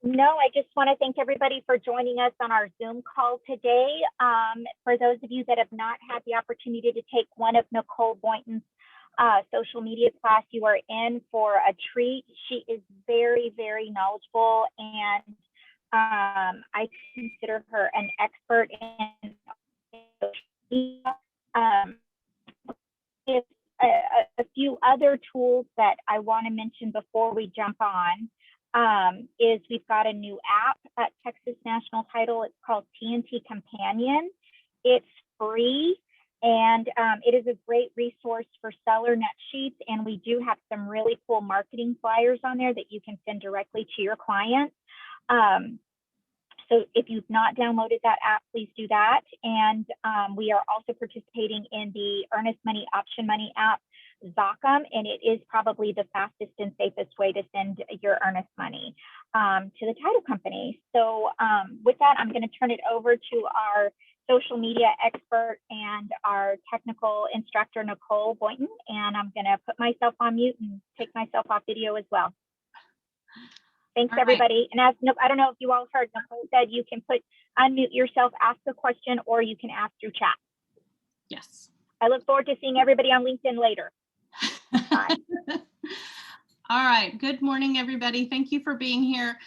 No, I just want to thank everybody for joining us on our Zoom call today. For those of you that have not had the opportunity to take one of Nicole Boynton's social media class, you are in for a treat. She is very, very knowledgeable, and I consider her an expert in social media. If a few other tools that I want to mention before we jump on is we've got a new app at Texas National Title. It's called TNT Companion. It's free, and it is a great resource for seller net sheets. And we do have some really cool marketing flyers on there that you can send directly to your clients. So if you've not downloaded that app, please do that. And we are also participating in the Earnest Money Option Money app, Zocum, and it is probably the fastest and safest way to send your earnest money to the title company. So with that, I'm going to turn it over to our social media expert and our technical instructor, Nicole Boynton, and I'm going to put myself on mute and take myself off video as well. Thanks, everybody. And as I don't know if you all heard, Nicole said you can unmute yourself, ask a question, or you can ask through chat. Yes. I look forward to seeing everybody on LinkedIn later. Bye. All right. Good morning, everybody. Thank you for being here.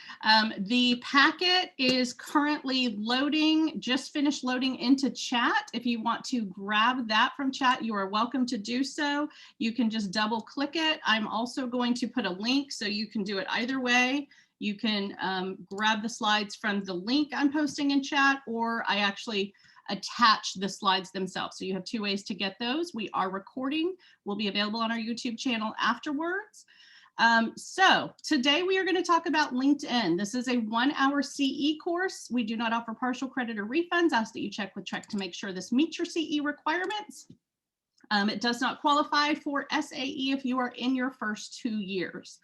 The packet is currently loading, just finished loading into chat. If you want to grab that from chat, you are welcome to do so. You can just double click it. I'm also going to put a link so you can do it either way. You can grab the slides from the link I'm posting in chat, or I actually attach the slides themselves. So you have two ways to get those. We are recording, will be available on our YouTube channel afterwards. So today we are going to talk about LinkedIn. This is a 1-hour CE course. We do not offer partial credit or refunds. Ask that you check with Trek to make sure this meets your CE requirements. It does not qualify for SAE if you are in your first 2 years.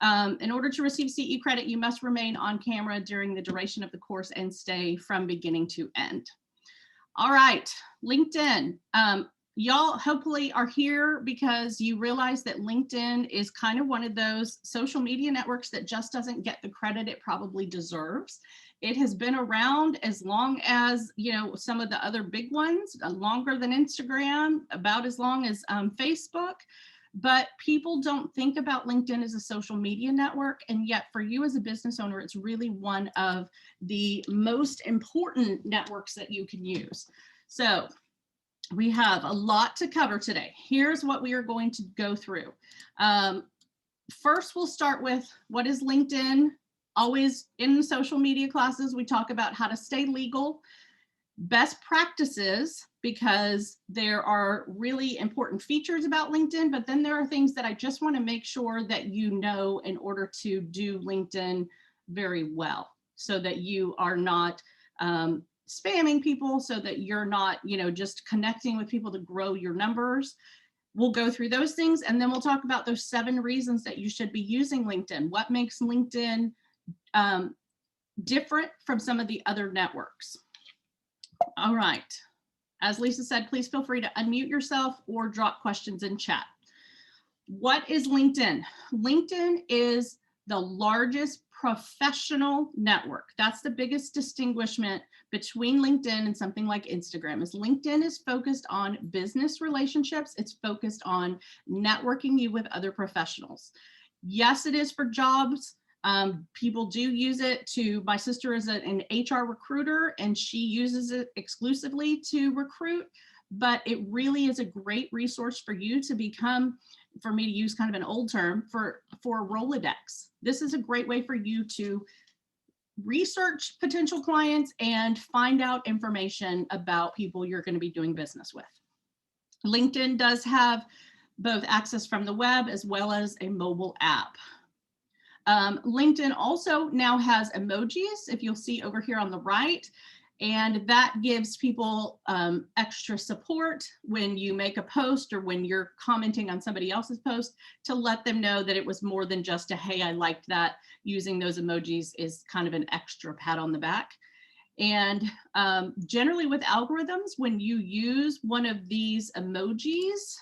In order to receive CE credit, you must remain on camera during the duration of the course and stay from beginning to end. All right, LinkedIn. Y'all hopefully are here because you realize that LinkedIn is kind of one of those social media networks that just doesn't get the credit it probably deserves. It has been around as long as, you know, some of the other big ones, longer than Instagram, about as long as Facebook. But people don't think about LinkedIn as a social media network. And yet for you as a business owner, it's really one of the most important networks that you can use. So we have a lot to cover today. Here's what we are going to go through. First, we'll start with what is LinkedIn. Always in social media classes, we talk about how to stay legal, best practices, because there are really important features about LinkedIn, but then there are things that I just want to make sure that you know in order to do LinkedIn very well, so that you are not spamming people, so that you're not, you know, just connecting with people to grow your numbers. We'll go through those things, and then we'll talk about those 7 reasons that you should be using LinkedIn. What makes LinkedIn different from some of the other networks? All right. As Lisa said, please feel free to unmute yourself or drop questions in chat. What is LinkedIn? LinkedIn is the largest professional network. That's the biggest distinguishment between LinkedIn and something like Instagram. Is LinkedIn is focused on business relationships. It's focused on networking you with other professionals. Yes, it is for jobs. People do use it to, my sister is an HR recruiter and she uses it exclusively to recruit, but it really is a great resource for you to become, for me to use kind of an old term, for Rolodex. This is a great way for you to research potential clients and find out information about people you're going to be doing business with. LinkedIn does have both access from the web as well as a mobile app. LinkedIn also now has emojis, if you'll see over here on the right, and that gives people extra support when you make a post or when you're commenting on somebody else's post, to let them know that it was more than just a, hey, I liked that. Using those emojis is kind of an extra pat on the back. And generally with algorithms, when you use one of these emojis,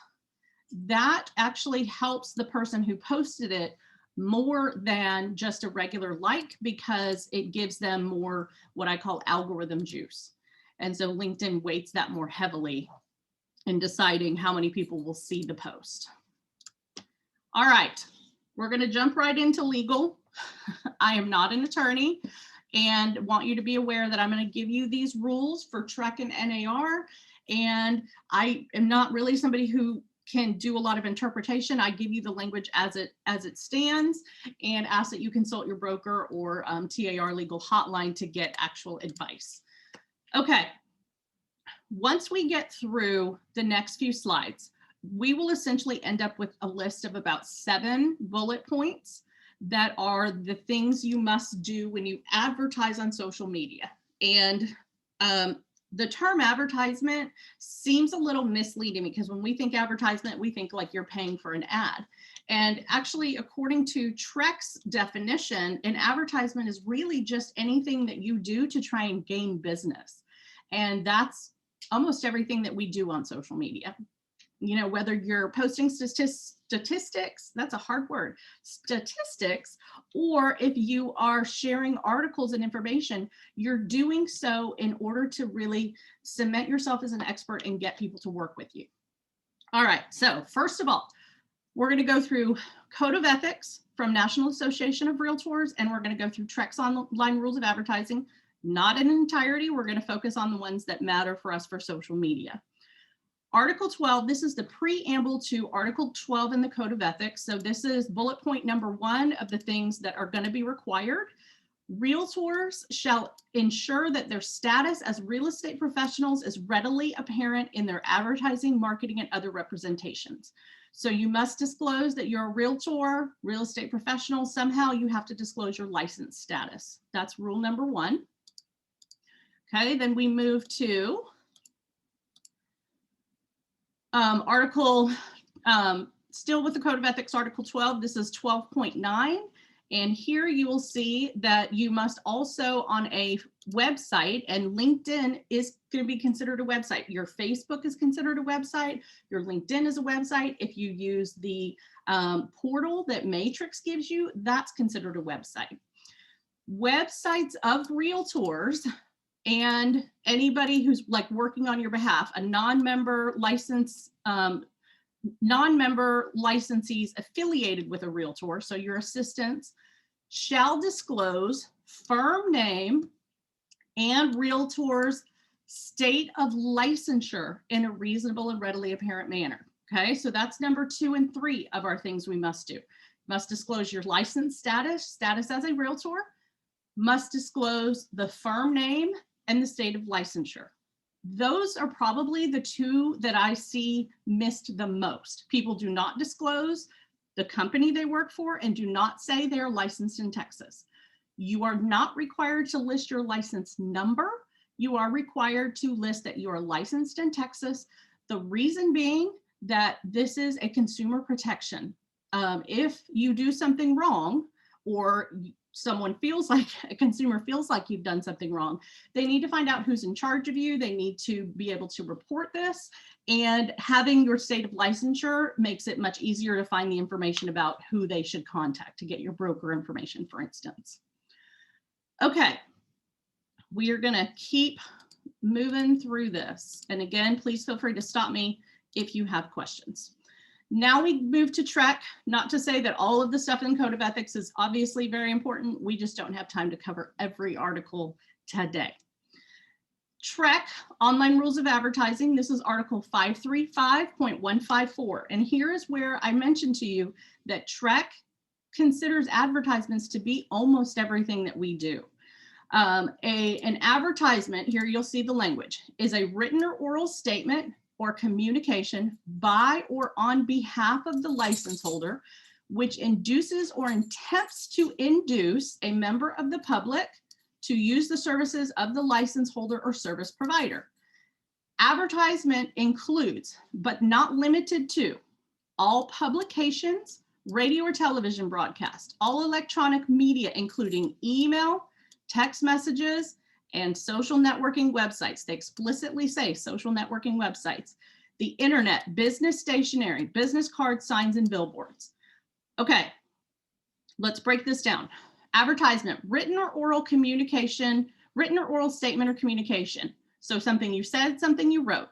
that actually helps the person who posted it more than just a regular like, because it gives them more what I call algorithm juice. And so LinkedIn weights that more heavily in deciding how many people will see the post. All right, we're going to jump right into legal. I am not an attorney and want you to be aware that I'm going to give you these rules for TREC and NAR. And I am not really somebody who can do a lot of interpretation. I give you the language as it stands and ask that you consult your broker or TAR legal hotline to get actual advice. Okay, once we get through the next few slides, we will essentially end up with a list of about 7 bullet points that are the things you must do when you advertise on social media. And the term advertisement seems a little misleading, because when we think advertisement, we think like you're paying for an ad. And actually, according to TREC's definition, an advertisement is really just anything that you do to try and gain business. And that's almost everything that we do on social media. You know, whether you're posting statistics, that's a hard word, statistics, or if you are sharing articles and information, you're doing so in order to really cement yourself as an expert and get people to work with you. All right, so first of all, we're going to go through Code of Ethics from National Association of Realtors, and we're going to go through TREC's online rules of advertising. Not in entirety, we're going to focus on the ones that matter for us for social media. Article 12, this is the preamble to Article 12 in the Code of Ethics. So this is bullet point number 1 of the things that are going to be required. Realtors shall ensure that their status as real estate professionals is readily apparent in their advertising, marketing, and other representations. So you must disclose that you're a realtor, real estate professional. Somehow you have to disclose your license status. That's rule number 1. Okay, then we move to Article, still with the Code of Ethics, Article 12, this is 12.9. And here you will see that you must also on a website, and LinkedIn is going to be considered a website. Your Facebook is considered a website. Your LinkedIn is a website. If you use the portal that Matrix gives you, that's considered a website. Websites of realtors and anybody who's like working on your behalf, a non-member license, non-member licensees affiliated with a realtor, so your assistants, shall disclose firm name and realtor's state of licensure in a reasonable and readily apparent manner. Okay, so that's number 2 and 3 of our things we must do. Must disclose your license status as a realtor, must disclose the firm name and the state of licensure. Those are probably the 2 that I see missed the most. People do not disclose the company they work for and do not say they're licensed in Texas. You are not required to list your license number. You are required to list that you are licensed in Texas. The reason being that this is a consumer protection. If you do something wrong, or someone feels like, a consumer feels like you've done something wrong, they need to find out who's in charge of you. They need to be able to report this, and having your state of licensure makes it much easier to find the information about who they should contact to get your broker information, for instance. Okay, we are gonna keep moving through this. And again, please feel free to stop me if you have questions. Now we move to TREC, not to say that all of the stuff in Code of Ethics is obviously very important. We just don't have time to cover every article today. TREC, Online Rules of Advertising, this is Article 535.154. And here is where I mentioned to you that TREC considers advertisements to be almost everything that we do. An advertisement, here you'll see the language, is a written or oral statement or communication by or on behalf of the license holder, which induces or attempts to induce a member of the public to use the services of the license holder or service provider. Advertisement includes, but not limited to, all publications, radio or television broadcast, all electronic media, including email, text messages, and social networking websites. They explicitly say social networking websites, the internet, business stationery, business cards, signs, and billboards. Okay, Let's break this down. Advertisement, written or oral communication, written or oral statement or communication. So something you said, something you wrote,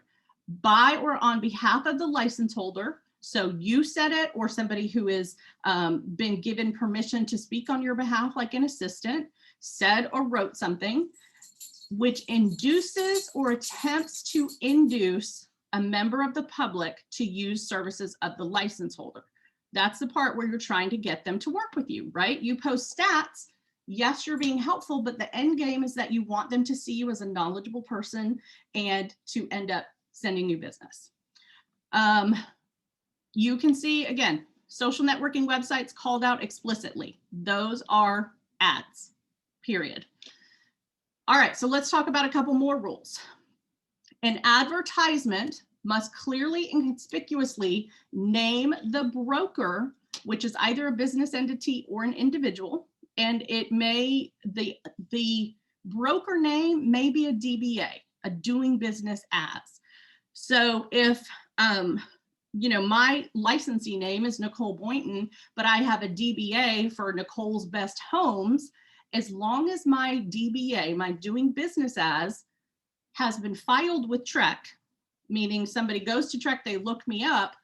by or on behalf of the license holder. So you said it, or somebody who has been given permission to speak on your behalf, like an assistant, said or wrote something which induces or attempts to induce a member of the public to use services of the license holder. That's the part where you're trying to get them to work with you, right? You post stats. Yes, you're being helpful, but the end game is that you want them to see you as a knowledgeable person and to end up sending you business. You can see, again, social networking websites called out explicitly. Those are ads, period. All right, so let's talk about a couple more rules. An advertisement must clearly and conspicuously name the broker, which is either a business entity or an individual, and it may, the broker name may be a DBA, a doing business as. So if, you know, my licensee name is Nicole Boynton, but I have a DBA for Nicole's Best Homes, as long as my DBA, my doing business as, has been filed with TREC, meaning somebody goes to TREC, they look me up,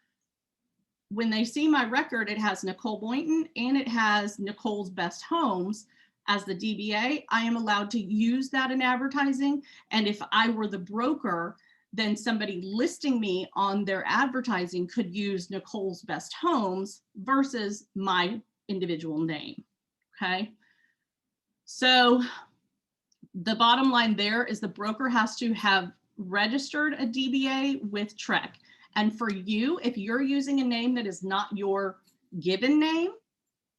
when they see my record, it has Nicole Boynton and it has Nicole's Best Homes as the DBA. I am allowed to use that in advertising. And if I were the broker, then somebody listing me on their advertising could use Nicole's Best Homes versus my individual name, okay? So the bottom line there is the broker has to have registered a DBA with TREC. And for you, if you're using a name that is not your given name,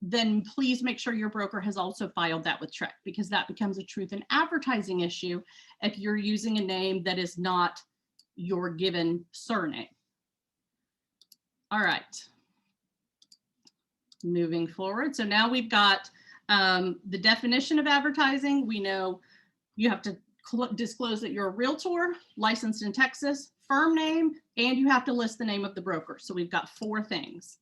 then please make sure your broker has also filed that with TREC, because that becomes a truth in advertising issue if you're using a name that is not your given surname. All right, moving forward. So now we've got the definition of advertising. We know you have to disclose that you're a realtor, licensed in Texas, firm name, and you have to list the name of the broker. So we've got 4 things.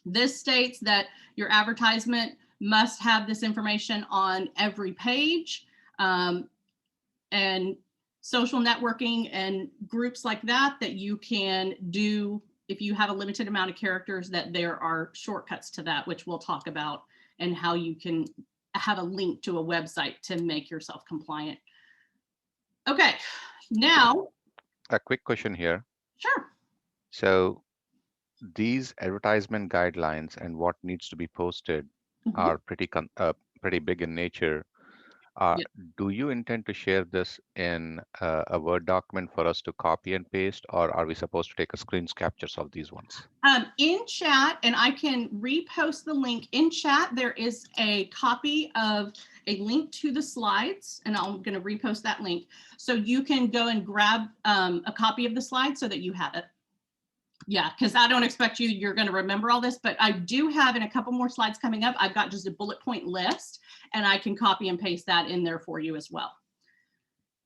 This states that your advertisement must have this information on every page, and social networking and groups like that, that you can do if you have a limited amount of characters, that there are shortcuts to that, which we'll talk about, and how you can have a link to a website to make yourself compliant. Okay, now. A quick question here. Sure. So these advertisement guidelines and what needs to be posted are pretty big in nature. Yep. Do you intend to share this in a Word document for us to copy and paste, or are we supposed to take a screen captures of these ones? In chat, and I can repost the link in chat, there is a copy of a link to the slides, and I'm going to repost that link. So you can go and grab a copy of the slides so that you have it. Yeah, because I don't expect you're going to remember all this, but I do have in a couple more slides coming up, I've got just a bullet point list, and I can copy and paste that in there for you as well,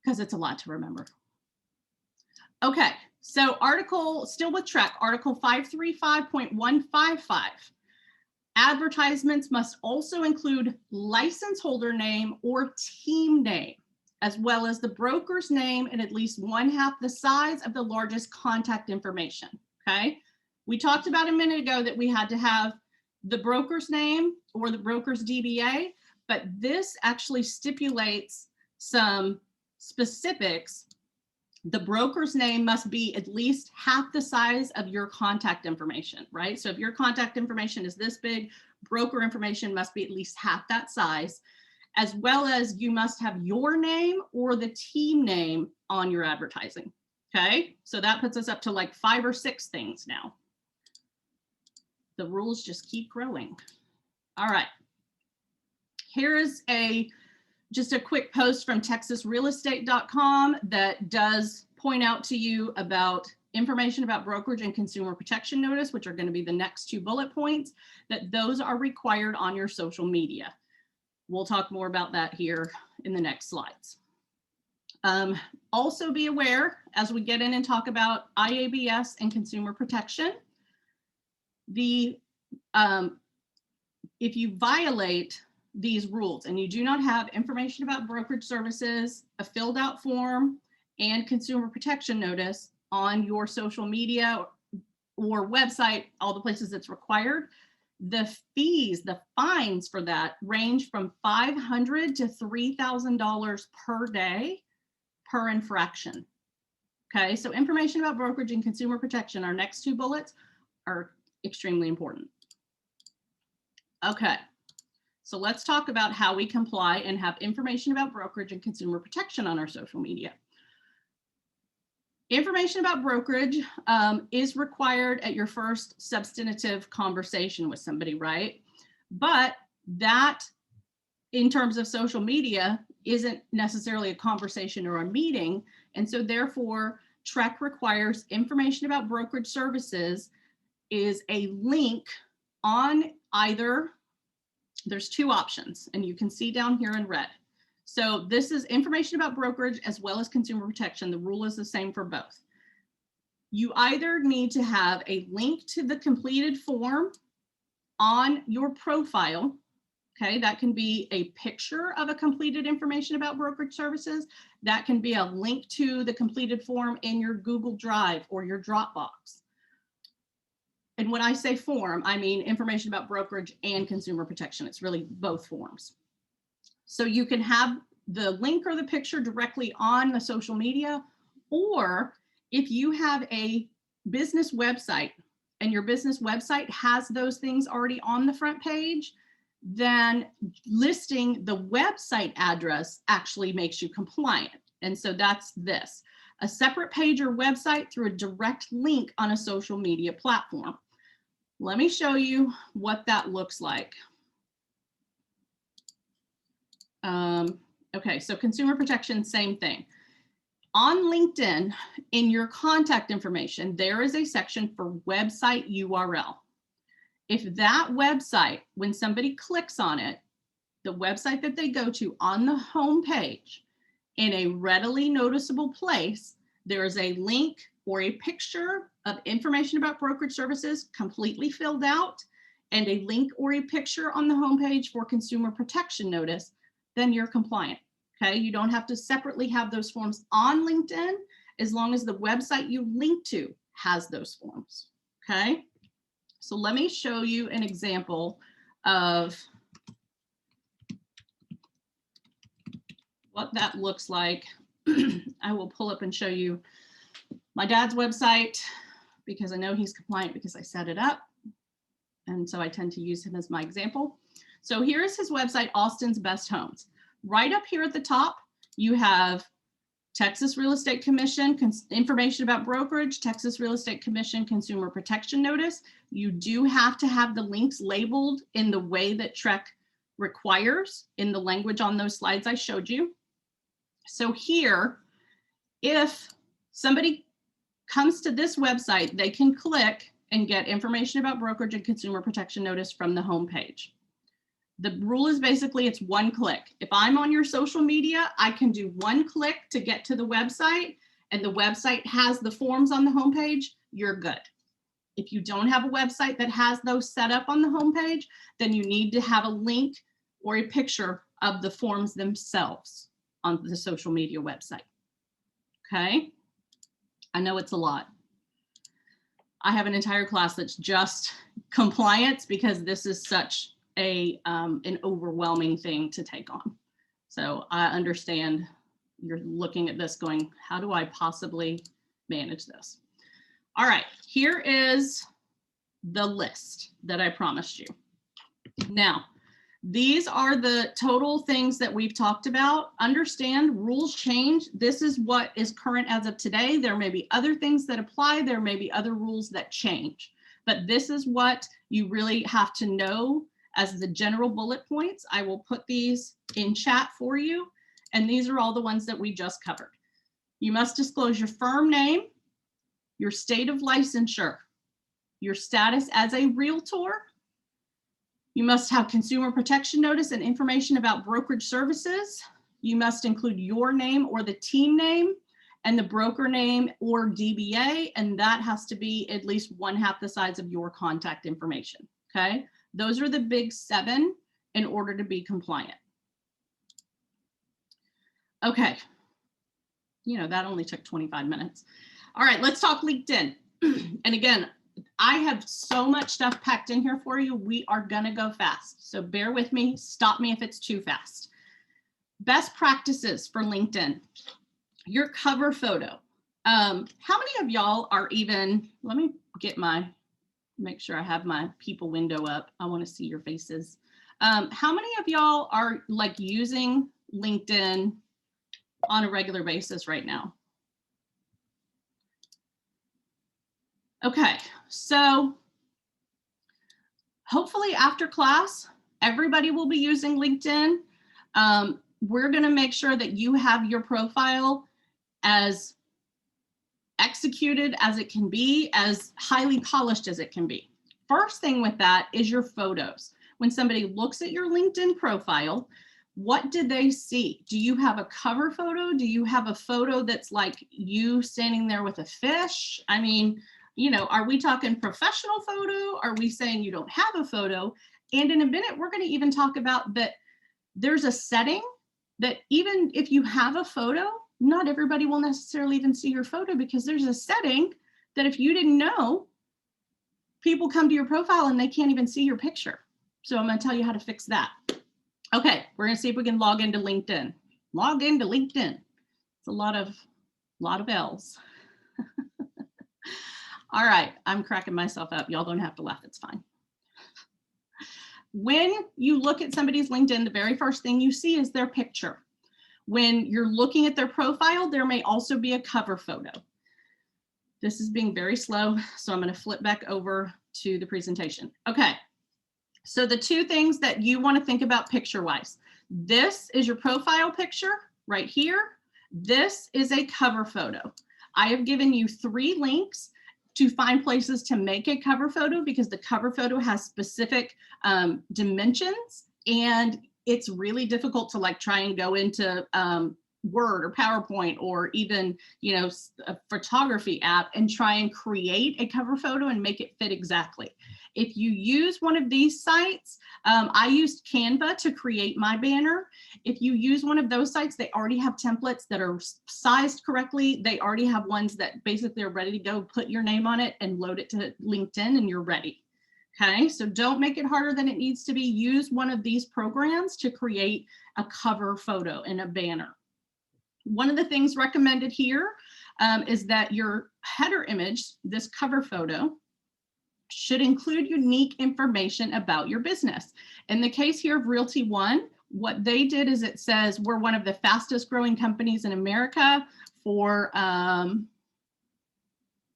because it's a lot to remember. Okay, so article, still with TREC, article 535.155. Advertisements must also include license holder name or team name, as well as the broker's name and at least 1/2 the size of the largest contact information. Okay, we talked about a minute ago that we had to have the broker's name or the broker's DBA, but this actually stipulates some specifics. The broker's name must be at least 1/2 the size of your contact information, right? So if your contact information is this big, broker information must be at least 1/2 that size, as well as you must have your name or the team name on your advertising. Okay, so that puts us up to like 5 or 6 things now. The rules just keep growing. All right, here is just a quick post from texasrealestate.com that does point out to you about information about brokerage and consumer protection notice, which are going to be the next 2 bullet points, that those are required on your social media. We'll talk more about that here in the next slides. Also be aware, as we get in and talk about IABS and consumer protection, if you violate these rules and you do not have information about brokerage services, a filled out form, and consumer protection notice on your social media or website, all the places it's required, the fees, the fines for that range from $500 to $3,000 per day per infraction. Okay, so information about brokerage and consumer protection, our next two bullets, are extremely important. Okay, so let's talk about how we comply and have information about brokerage and consumer protection on our social media. Information about brokerage is required at your first substantive conversation with somebody, right? But that, in terms of social media, isn't necessarily a conversation or a meeting. And so therefore, TREC requires information about brokerage services is a link on either, there's two options, and you can see down here in red. So this is information about brokerage as well as consumer protection. The rule is the same for both. You either need to have a link to the completed form on your profile. Okay, that can be a picture of a completed information about brokerage services. That can be a link to the completed form in your Google Drive or your Dropbox. And when I say form, I mean information about brokerage and consumer protection. It's really both forms. So you can have the link or the picture directly on the social media, or if you have a business website and your business website has those things already on the front page, then listing the website address actually makes you compliant. And so that's this, a separate page or website through a direct link on a social media platform. Let me show you what that looks like. Okay, so consumer protection, same thing. On LinkedIn, in your contact information, there is a section for website URL. If that website, when somebody clicks on it, the website that they go to on the home page, in a readily noticeable place, there is a link or a picture of information about brokerage services completely filled out, and a link or a picture on the homepage for consumer protection notice, then you're compliant. Okay, you don't have to separately have those forms on LinkedIn as long as the website you link to has those forms. Okay, so let me show you an example of what that looks like. I will pull up and show you my dad's website because I know he's compliant because I set it up. And so I tend to use him as my example. So here is his website, Austin's Best Homes. Right up here at the top, you have Texas Real Estate Commission, information about brokerage, Texas Real Estate Commission, consumer protection notice. You do have to have the links labeled in the way that TREC requires in the language on those slides I showed you. So here, if somebody comes to this website, they can click and get information about brokerage and consumer protection notice from the homepage. The rule is basically it's one click. If I'm on your social media, I can do one click to get to the website, and the website has the forms on the homepage, you're good. If you don't have a website that has those set up on the homepage, then you need to have a link or a picture of the forms themselves on the social media website. Okay, I know it's a lot. I have an entire class that's just compliance because this is such an overwhelming thing to take on. So I understand you're looking at this going, how do I possibly manage this? All right, here is the list that I promised you. Now, these are the total things that we've talked about. Understand, rules change. This is what is current as of today. There may be other things that apply. There may be other rules that change. But this is what you really have to know as the general bullet points. I will put these in chat for you. And these are all the ones that we just covered. You must disclose your firm name, your state of licensure, your status as a realtor. You must have consumer protection notice and information about brokerage services. You must include your name or the team name and the broker name or DBA, and that has to be at least 1/2 the size of your contact information, okay? Those are the big 7 in order to be compliant. Okay, you know, that only took 25 minutes. All right, let's talk LinkedIn. And again, I have so much stuff packed in here for you. We are gonna go fast, so bear with me, stop me if it's too fast. Best practices for LinkedIn. Your cover photo. How many of y'all are even, let me get make sure I have my people window up. I want to see your faces. How many of y'all are like using LinkedIn on a regular basis right now? Okay, so hopefully after class, everybody will be using LinkedIn. We're going to make sure that you have your profile as executed as it can be, as highly polished as it can be. First thing with that is your photos. When somebody looks at your LinkedIn profile, what did they see? Do you have a cover photo? Do you have a photo that's like you standing there with a fish? I mean, you know, are we talking professional photo? Are we saying you don't have a photo? And in a minute, we're going to even talk about that there's a setting that even if you have a photo, not everybody will necessarily even see your photo, because there's a setting that if you didn't know, people come to your profile and they can't even see your picture. So I'm going to tell you how to fix that. Okay, we're going to see if we can log into LinkedIn. Log into LinkedIn. It's a lot of L's. All right, I'm cracking myself up. Y'all don't have to laugh, it's fine. When you look at somebody's LinkedIn, the very first thing you see is their picture. When you're looking at their profile, there may also be a cover photo. This is being very slow, so I'm going to flip back over to the presentation. Okay, so the 2 things that you want to think about picture-wise. This is your profile picture right here. This is a cover photo. I have given you 3 links to find places to make a cover photo, because the cover photo has specific dimensions, and it's really difficult to like try and go into Word or PowerPoint or even, you know, a photography app and try and create a cover photo and make it fit exactly. If you use one of these sites, I used Canva to create my banner. If you use one of those sites, they already have templates that are sized correctly. They already have ones that basically are ready to go, put your name on it and load it to LinkedIn and you're ready. Okay, so don't make it harder than it needs to be. Use one of these programs to create a cover photo and a banner. One of the things recommended here is that your header image, this cover photo, should include unique information about your business. In the case here of Realty One, what they did is it says we're one of the fastest growing companies in America for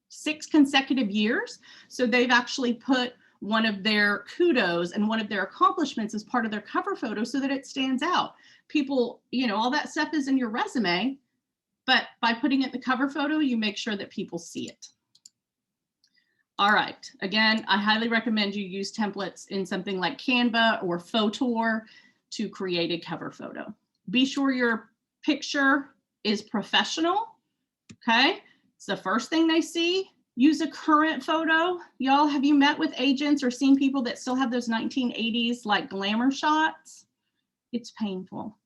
6 consecutive years. So they've actually put one of their kudos and one of their accomplishments as part of their cover photo so that it stands out. People, you know, all that stuff is in your resume, but by putting it in the cover photo, you make sure that people see it. All right, again, I highly recommend you use templates in something like Canva or Photor to create a cover photo. Be sure your picture is professional, okay? It's the first thing they see. Use a current photo. Y'all, have you met with agents or seen people that still have those 1980s like glamour shots? It's painful.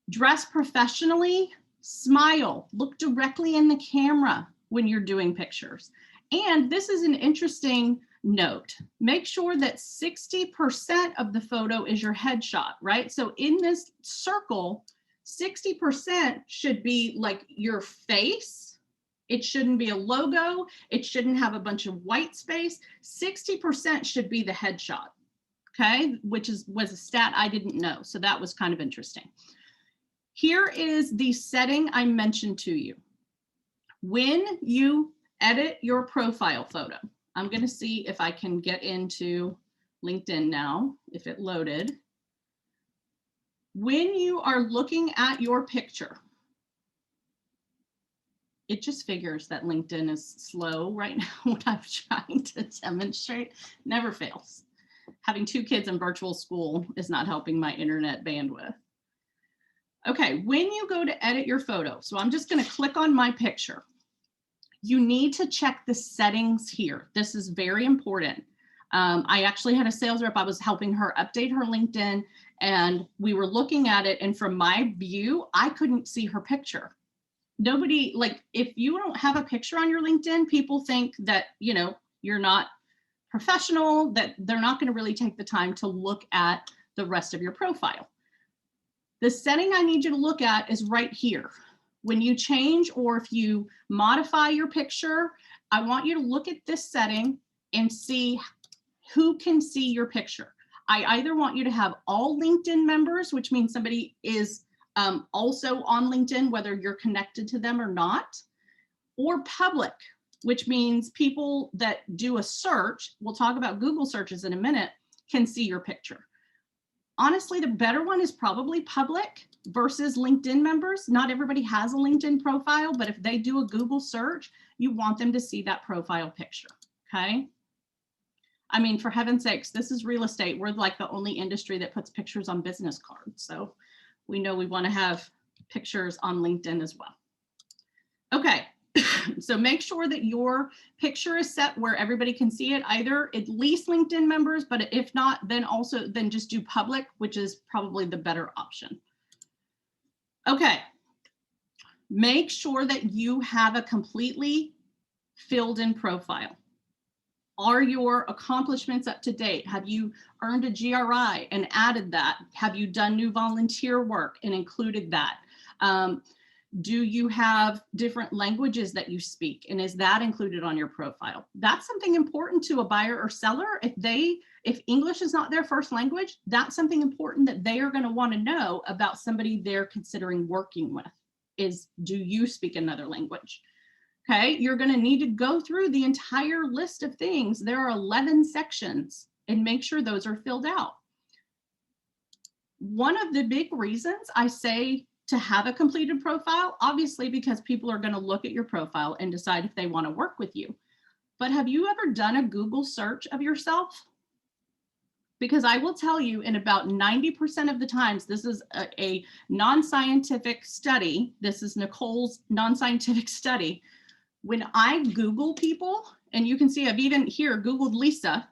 Dress professionally, smile, look directly in the camera when you're doing pictures. And this is an interesting note. Make sure that 60% of the photo is your headshot, right? So in this circle, 60% should be like your face. It shouldn't be a logo. It shouldn't have a bunch of white space. 60% should be the headshot, okay? Which was a stat I didn't know. So that was kind of interesting. Here is the setting I mentioned to you. When you edit your profile photo, I'm going to see if I can get into LinkedIn now, if it loaded. When you are looking at your picture, it just figures that LinkedIn is slow right now. What I'm trying to demonstrate never fails. Having 2 kids in virtual school is not helping my internet bandwidth. Okay, when you go to edit your photo, so I'm just going to click on my picture. You need to check the settings here. This is very important. I actually had a sales rep, I was helping her update her LinkedIn, and we were looking at it, and from my view, I couldn't see her picture. Nobody, like, if you don't have a picture on your LinkedIn, people think that, you know, you're not professional, that they're not going to really take the time to look at the rest of your profile. The setting I need you to look at is right here. When you change, or if you modify your picture, I want you to look at this setting and see who can see your picture. I either want you to have all LinkedIn members, which means somebody is also on LinkedIn, whether you're connected to them or not, or public, which means people that do a search, we'll talk about Google searches in a minute, can see your picture. Honestly, the better one is probably public versus LinkedIn members. Not everybody has a LinkedIn profile, but if they do a Google search, you want them to see that profile picture, okay? I mean, for heaven's sakes, this is real estate. We're like the only industry that puts pictures on business cards. So we know we want to have pictures on LinkedIn as well. Okay, so make sure that your picture is set where everybody can see it, either at least LinkedIn members, but if not, then just do public, which is probably the better option. Okay, make sure that you have a completely filled in profile. Are your accomplishments up to date? Have you earned a GRI and added that? Have you done new volunteer work and included that? Do you have different languages that you speak, and is that included on your profile? That's something important to a buyer or seller. If English is not their first language, that's something important that they are going to want to know about somebody they're considering working with, is, do you speak another language? Okay, you're going to need to go through the entire list of things. There are 11 sections, and make sure those are filled out. One of the big reasons I say to have a completed profile, obviously because people are going to look at your profile and decide if they want to work with you. But have you ever done a Google search of yourself? Because I will tell you, in about 90% of the times, this is a non-scientific study. This is Nicole's non-scientific study. When I Google people, and you can see I've even here Googled Lisa,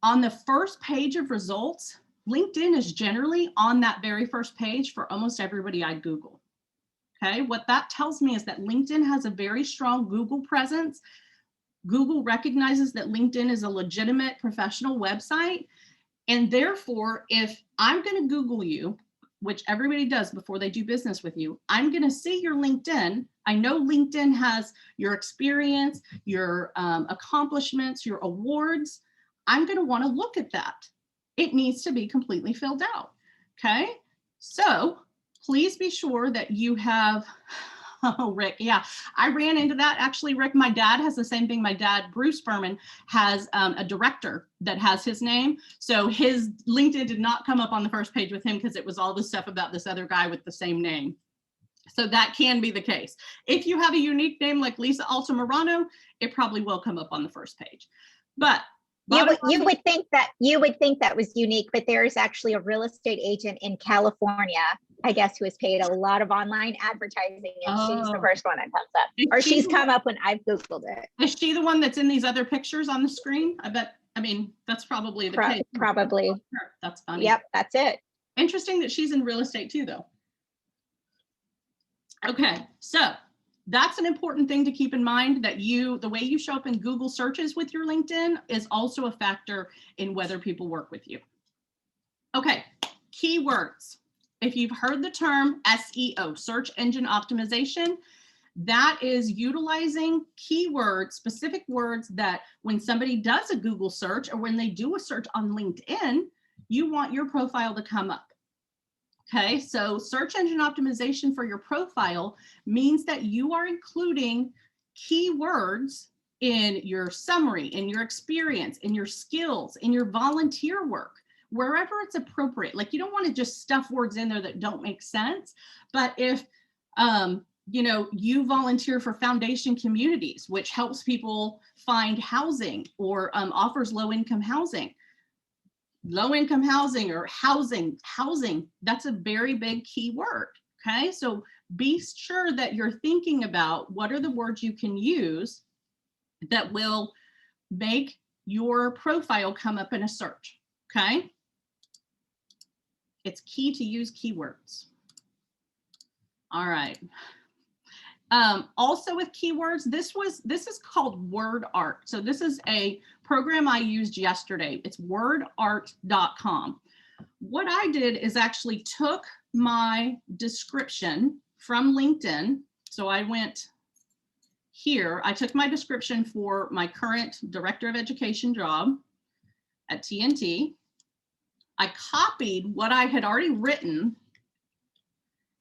on the first page of results, LinkedIn is generally on that very first page for almost everybody I Google. Okay, what that tells me is that LinkedIn has a very strong Google presence. Google recognizes that LinkedIn is a legitimate professional website. And therefore, if I'm going to Google you, which everybody does before they do business with you, I'm going to see your LinkedIn. I know LinkedIn has your experience, your accomplishments, your awards. I'm going to want to look at that. It needs to be completely filled out. Okay, so please be sure that you have, oh, Rick, yeah, I ran into that. Actually, Rick, my dad has the same thing. My dad, Bruce Berman, has a director that has his name. So his LinkedIn did not come up on the first page with him because it was all the stuff about this other guy with the same name. So that can be the case. If you have a unique name like Lisa Altamirano, it probably will come up on the first page. But you would think that was unique, but there is actually a real estate agent in California, I guess, who has paid a lot of online advertising, and she's the first one that comes up, or she's come up when I've Googled it. Is she the one that's in these other pictures on the screen? I bet. I mean, that's probably the case. Probably. That's funny. Yep, that's it. Interesting that she's in real estate too, though. Okay, so that's an important thing to keep in mind, that the way you show up in Google searches with your LinkedIn is also a factor in whether people work with you. Okay, keywords. If you've heard the term SEO, search engine optimization, that is utilizing keywords, specific words that when somebody does a Google search or when they do a search on LinkedIn, you want your profile to come up. Okay, so search engine optimization for your profile means that you are including keywords in your summary, in your experience, in your skills, in your volunteer work, wherever it's appropriate. Like, you don't want to just stuff words in there that don't make sense. But if you know, you volunteer for Foundation Communities, which helps people find housing or offers low-income housing, low-income housing or housing, that's a very big keyword, okay? So be sure that you're thinking about what are the words you can use that will make your profile come up in a search, okay? It's key to use keywords. All right. Also with keywords, this is called Wordart. So this is a program I used yesterday. It's wordart.com. What I did is actually took my description from LinkedIn. So I went here, I took my description for my current Director of Education job at TNT. I copied what I had already written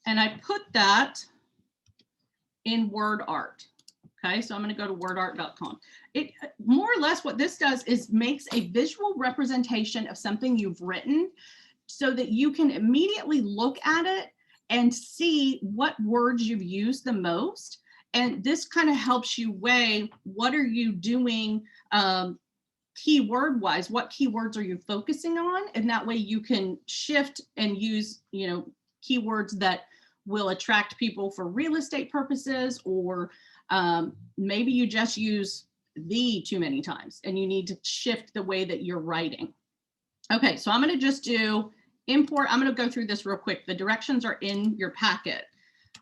and I put that in Wordart. Okay, so I'm going to go to wordart.com. It more or less what this does is makes a visual representation of something you've written so that you can immediately look at it and see what words you've used the most. And this kind of helps you weigh what are you doing keyword wise, what keywords are you focusing on? And that way you can shift and use, you know, keywords that will attract people for real estate purposes, or maybe you just use the too many times and you need to shift the way that you're writing. Okay, so I'm going to just do import. I'm going to go through this real quick. The directions are in your packet.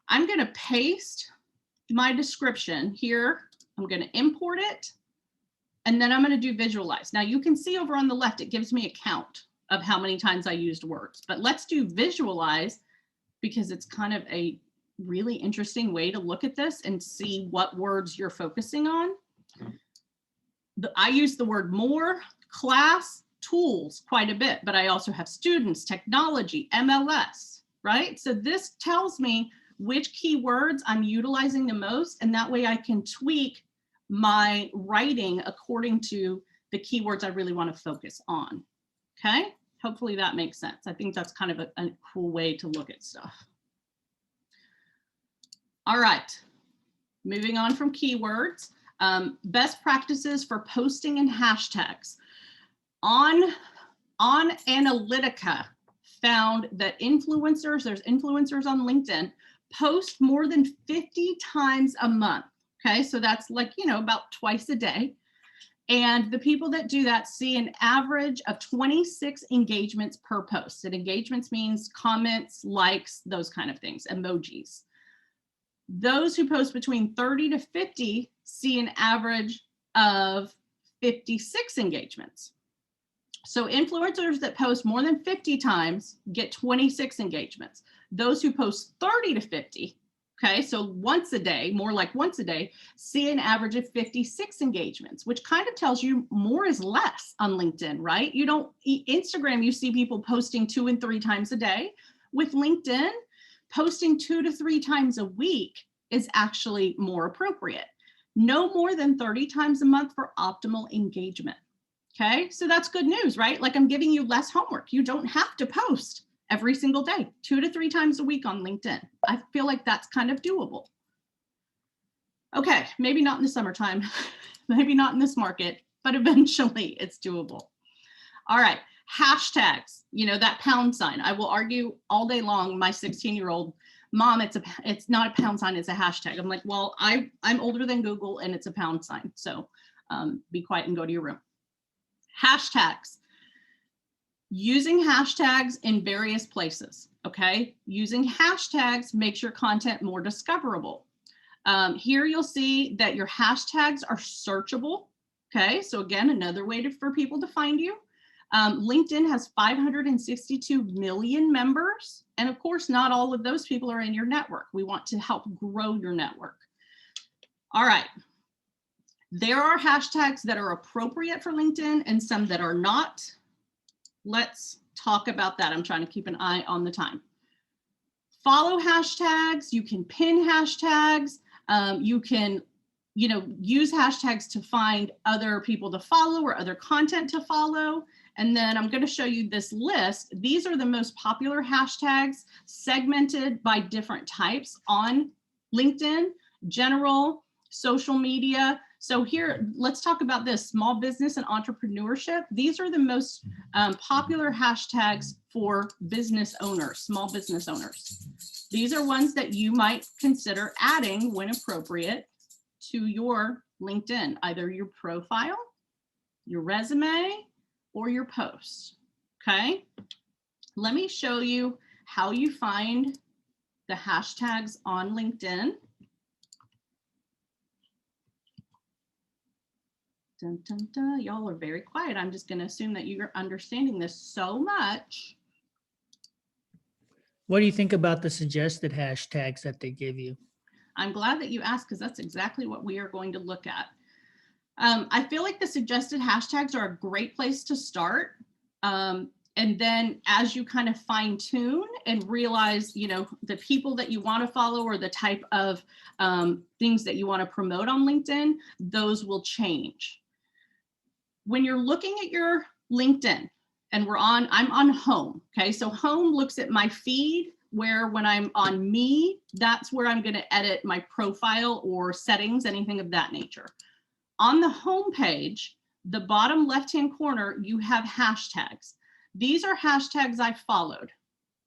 I'm going to paste my description here. I'm going to import it, and then I'm going to do visualize. Now you can see over on the left, it gives me a count of how many times I used words, but let's do visualize, because it's kind of a really interesting way to look at this and see what words you're focusing on. I use the word more, class, tools quite a bit, but I also have students, technology, MLS, right? So this tells me which keywords I'm utilizing the most, and that way I can tweak my writing according to the keywords I really want to focus on, okay? Hopefully that makes sense. I think that's kind of a cool way to look at stuff. All right, moving on from keywords, best practices for posting and hashtags. On Analytica found that influencers, there's influencers on LinkedIn, post more than 50 times a month. Okay, so that's like, you know, about twice a day. And the people that do that see an average of 26 engagements per post. And engagements means comments, likes, those kind of things, emojis. Those who post between 30 to 50 see an average of 56 engagements. So influencers that post more than 50 times get 26 engagements. Those who post 30 to 50, okay, so once a day, more like once a day, see an average of 56 engagements, which kind of tells you more is less on LinkedIn, right? You don't, Instagram, you see people posting 2 and 3 times a day. With LinkedIn, posting 2 to 3 times a week is actually more appropriate. No more than 30 times a month for optimal engagement. Okay, so that's good news, right? Like I'm giving you less homework. You don't have to post every single day, 2 to 3 times a week on LinkedIn. I feel like that's kind of doable. Okay, maybe not in the summertime, maybe not in this market, but eventually it's doable. All right, hashtags, you know, that pound sign. I will argue all day long, my 16-year-old, Mom, it's not a pound sign, it's a hashtag. I'm like, well, I'm older than Google and it's a pound sign. So be quiet and go to your room. Hashtags. Using hashtags in various places, okay? Using hashtags makes your content more discoverable. Here you'll see that your hashtags are searchable, okay? So again, another way for people to find you. LinkedIn has 562 million members, and of course, not all of those people are in your network. We want to help grow your network. All right. There are hashtags that are appropriate for LinkedIn and some that are not. Let's talk about that. I'm trying to keep an eye on the time. Follow hashtags. You can pin hashtags. You can, you know, use hashtags to find other people to follow or other content to follow. And then I'm going to show you this list. These are the most popular hashtags segmented by different types on LinkedIn, general, social media, So here, let's talk about this, small business and entrepreneurship. These are the most popular hashtags for business owners, small business owners. These are ones that you might consider adding when appropriate to your LinkedIn, either your profile, your resume, or your post, okay? Let me show you how you find the hashtags on LinkedIn. Dun, dun, dun. Y'all are very quiet. I'm just going to assume that you're understanding this so much. What do you think about the suggested hashtags that they give you? I'm glad that you asked, because that's exactly what we are going to look at. I feel like the suggested hashtags are a great place to start. And then as you kind of fine tune and realize, you know, the people that you want to follow or the type of things that you want to promote on LinkedIn, those will change. When you're looking at your LinkedIn, and I'm on home, okay? So home looks at my feed, where when I'm on me, that's where I'm going to edit my profile or settings, anything of that nature. On the home page, the bottom left-hand corner, you have hashtags. These are hashtags I followed.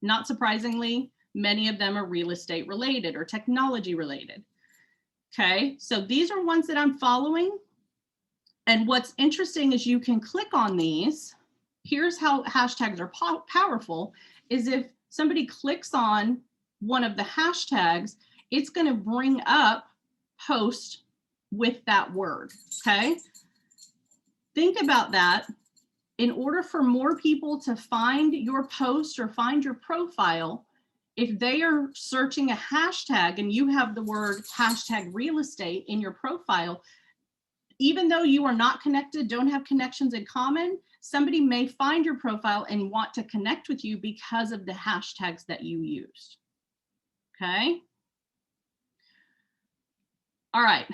Not surprisingly, many of them are real estate related or technology related. Okay, so these are ones that I'm following. And what's interesting is you can click on these. Here's how hashtags are powerful, is if somebody clicks on one of the hashtags, it's going to bring up post with that word, okay? Think about that. In order for more people to find your post or find your profile, if they are searching a hashtag and you have the word hashtag real estate in your profile, even though you are not connected, don't have connections in common, somebody may find your profile and want to connect with you because of the hashtags that you used. Okay. All right.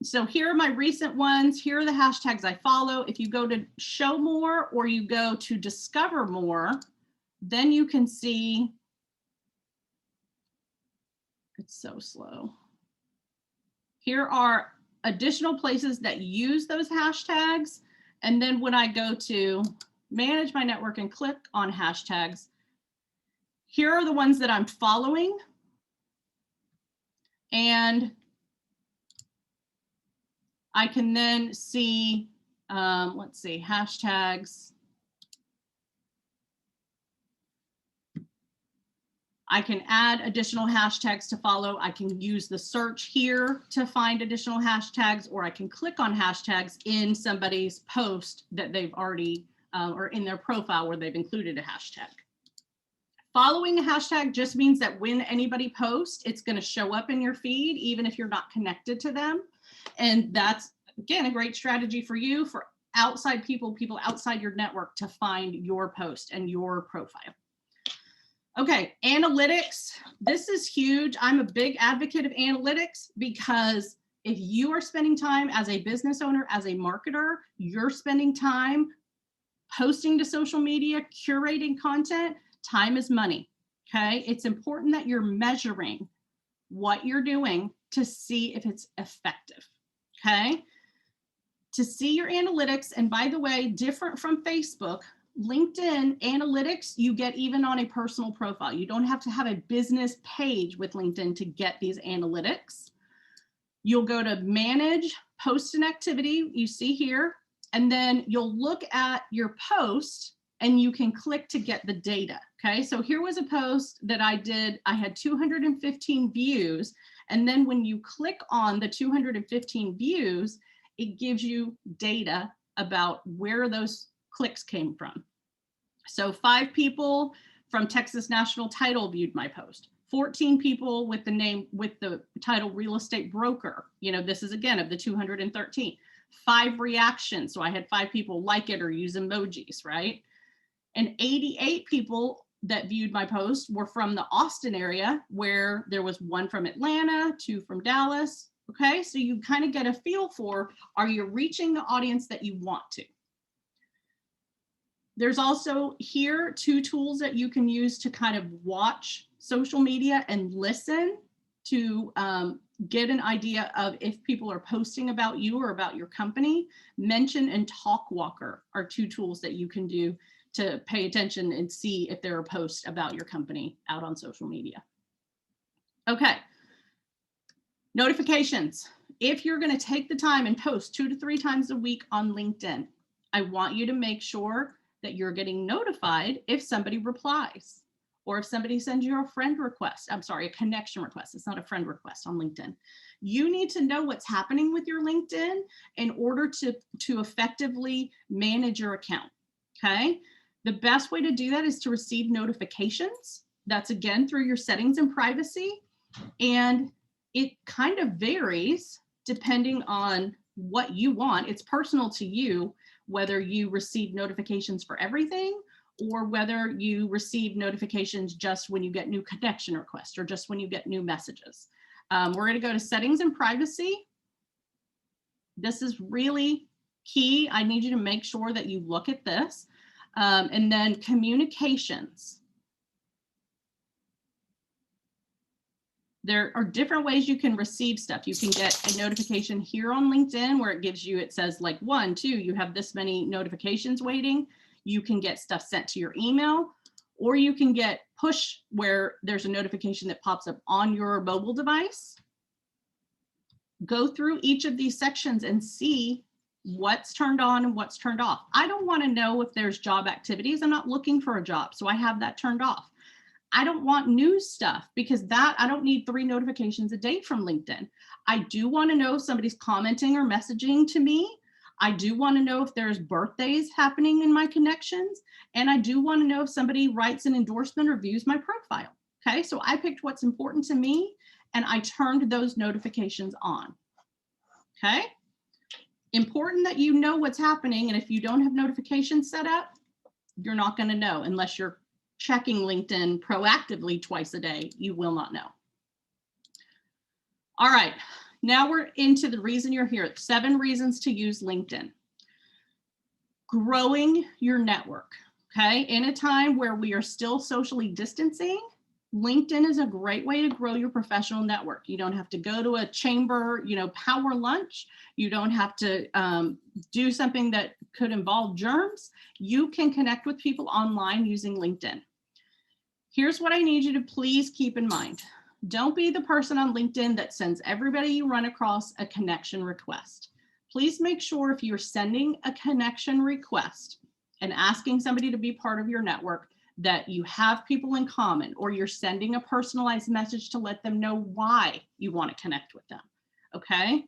So here are my recent ones. Here are the hashtags I follow. If you go to show more or you go to discover more, then you can see, it's so slow. Here are additional places that use those hashtags. And then when I go to manage my network and click on hashtags, here are the ones that I'm following. And I can then see, let's see, hashtags. I can add additional hashtags to follow. I can use the search here to find additional hashtags, or I can click on hashtags in somebody's post that they've already, or in their profile where they've included a hashtag. Following a hashtag just means that when anybody posts, it's going to show up in your feed, even if you're not connected to them. And that's, again, a great strategy for you, for outside people outside your network to find your post and your profile. Okay, analytics. This is huge. I'm a big advocate of analytics because if you are spending time as a business owner, as a marketer, you're spending time posting to social media, curating content. Time is money, okay? It's important that you're measuring what you're doing to see if it's effective, okay? To see your analytics, and by the way, different from Facebook, LinkedIn analytics, you get even on a personal profile. You don't have to have a business page with LinkedIn to get these analytics. You'll go to manage post and activity, you see here, and then you'll look at your post and you can click to get the data. Okay, so here was a post that I did. I had 215 views. And then when you click on the 215 views, it gives you data about where those clicks came from. So 5 people from Texas National Title viewed my post. 14 people with the name, with the title real estate broker. You know, this is again of the 213. 5 reactions. So I had 5 people like it or use emojis, right? And 88 people that viewed my post were from the Austin area, where there was 1 from Atlanta, 2 from Dallas. Okay, so you kind of get a feel for, are you reaching the audience that you want to? There's also here 2 tools that you can use to kind of watch social media and listen to get an idea of if people are posting about you or about your company. Mention and Talkwalker are 2 tools that you can do to pay attention and see if there are posts about your company out on social media. Okay. Notifications. If you're going to take the time and post 2 to 3 times a week on LinkedIn, I want you to make sure that you're getting notified if somebody replies or if somebody sends you a friend request. I'm sorry, a connection request. It's not a friend request on LinkedIn. You need to know what's happening with your LinkedIn in order to effectively manage your account. Okay. The best way to do that is to receive notifications. That's again through your settings and privacy. And it kind of varies depending on what you want. It's personal to you whether you receive notifications for everything or whether you receive notifications just when you get new connection requests or just when you get new messages. We're going to go to settings and privacy. This is really key. I need you to make sure that you look at this. And then communications. There are different ways you can receive stuff. You can get a notification here on LinkedIn where it gives you, it says like 1, 2, you have this many notifications waiting. You can get stuff sent to your email, or you can get push where there's a notification that pops up on your mobile device. Go through each of these sections and see what's turned on and what's turned off. I don't want to know if there's job activities. I'm not looking for a job, so I have that turned off. I don't want news stuff because I don't need 3 notifications a day from LinkedIn. I do want to know if somebody's commenting or messaging to me. I do want to know if there's birthdays happening in my connections. And I do want to know if somebody writes an endorsement or views my profile. Okay, so I picked what's important to me and I turned those notifications on. Okay, important that you know what's happening. And if you don't have notifications set up, you're not going to know unless you're checking LinkedIn proactively twice a day. You will not know. All right, now we're into the reason you're here. 7 reasons to use LinkedIn. Growing your network, okay? In a time where we are still socially distancing, LinkedIn is a great way to grow your professional network. You don't have to go to a chamber, power lunch. You don't have to do something that could involve germs. You can connect with people online using LinkedIn. Here's what I need you to please keep in mind. Don't be the person on LinkedIn that sends everybody you run across a connection request. Please make sure if you're sending a connection request and asking somebody to be part of your network, that you have people in common, or you're sending a personalized message to let them know why you want to connect with them, okay?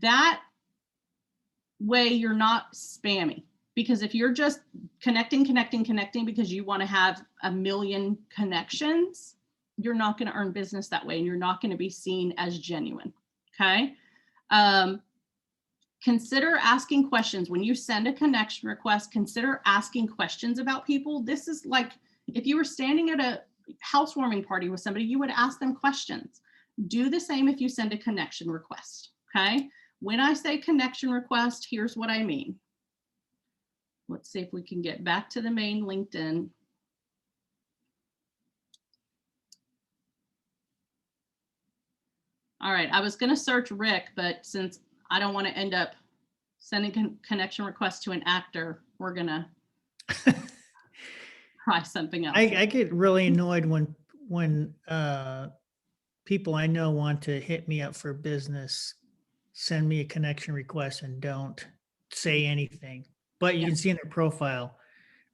That way you're not spammy, because if you're just connecting because you want to have a million connections, you're not going to earn business that way, and you're not going to be seen as genuine, okay? Consider asking questions. When you send a connection request, consider asking questions about people. This is like if you were standing at a housewarming party with somebody, you would ask them questions. Do the same if you send a connection request, okay? When I say connection request, here's what I mean. Let's see if we can get back to the main LinkedIn. All right, I was going to search Rick, but since I don't want to end up sending connection requests to an actor, we're going to try something else. I get really annoyed when people I know want to hit me up for business, send me a connection request and don't say anything. But you can see in their profile,